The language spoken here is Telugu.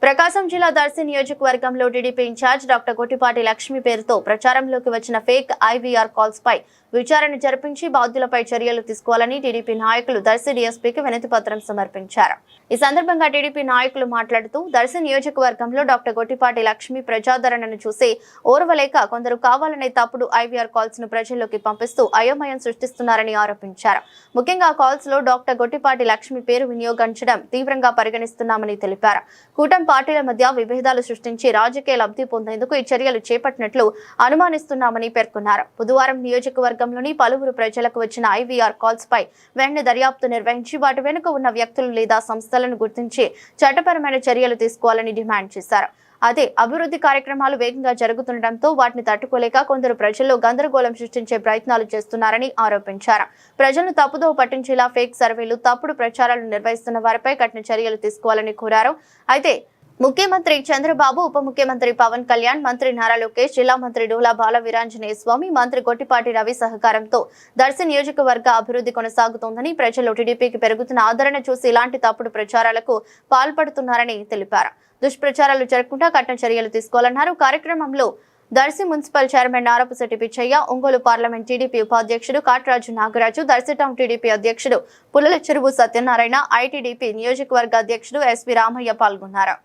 ప్రకాశం జిల్లా దర్శి నియోజకవర్గంలో టీడీపీ ఇన్ఛార్జ్ డాక్టర్ గొట్టిపాటి లక్ష్మి పేరుతో ప్రచారంలోకి వచ్చిన ఫేక్ ఐవీఆర్ కాల్స్ పై విచారణ జరిపించి బాధ్యులపై చర్యలు తీసుకోవాలని టీడీపీ నాయకులు దర్శి డీఎస్పీకి వినతి పత్రం సమర్పించారు. ఈ సందర్భంగా టీడీపీ నాయకులు మాట్లాడుతూ దర్శి నియోజకవర్గంలో డాక్టర్ గొట్టిపాటి లక్ష్మి ప్రజాదరణను చూసి ఓర్వలేక కొందరు కావాలనే తప్పుడు ఐవీఆర్ కాల్స్ ను ప్రజల్లోకి పంపిస్తూ అయోమయం సృష్టిస్తున్నారని ఆరోపించారు. ముఖ్యంగా కాల్స్ లో డాక్టర్ గొట్టిపాటి లక్ష్మి పేరు వినియోగించడం తీవ్రంగా పరిగణిస్తున్నామని తెలిపారు. కూటమి పార్టీల మధ్య విభేదాలు సృష్టించి రాజకీయ లబ్ధి పొందేందుకు ఈ చర్యలు చేపట్టినట్లు అనుమానిస్తున్నామని పేర్కొన్నారు. బుధవారం నియోజకవర్గంలోని పలువురు ప్రజలకు వచ్చిన ఐవీఆర్ కాల్స్ పై వెంటనే దర్యాప్తు నిర్వహించి వాటి వెనుక ఉన్న వ్యక్తులు లేదా సంస్థలను గుర్తించి చట్టపరమైన చర్యలు తీసుకోవాలని డిమాండ్ చేశారు. అదే అభివృద్ధి కార్యక్రమాలు వేగంగా జరుగుతుండటంతో వాటిని తట్టుకోలేక కొందరు ప్రజల్లో గందరగోళం సృష్టించే ప్రయత్నాలు చేస్తున్నారని ఆరోపించారు. ప్రజలను తప్పుదోవ పట్టించేలా ఫేక్ సర్వేలు, తప్పుడు ప్రచారాలు నిర్వహిస్తున్న వారిపై కఠిన చర్యలు తీసుకోవాలని కోరారు. అయితే ముఖ్యమంత్రి చంద్రబాబు, ఉప ముఖ్యమంత్రి పవన్ కళ్యాణ్, మంత్రి నారా లోకేష్, జిల్లా మంత్రి డోలా బాల వీరాంజనేయ స్వామి, మంత్రి గొట్టిపాటి రవి సహకారంతో దర్శి నియోజకవర్గ అభివృద్ధి కొనసాగుతోందని, ప్రజలు టీడీపీకి పెరుగుతున్న ఆదరణ చూసి ఇలాంటి తప్పుడు ప్రచారాలకు పాల్పడుతున్నారని తెలిపారు. దుష్ప్రచారాలు జరగకుండా కఠిన చర్యలు తీసుకోవాలన్నారు. కార్యక్రమంలో Darsi municipal chairman Narapusetti Pichaiah, Ongole parliament TDP ఉపాధ్యక్షుడు కాట్రాజు నాగరాజు, దర్శి టౌన్ టీడీపీ అధ్యక్షుడు పుల్లల చెరువు సత్యనారాయణ, ఐటీడీపీ నియోజకవర్గ అధ్యక్షుడు ఎస్వి రామయ్య పాల్గొన్నారు.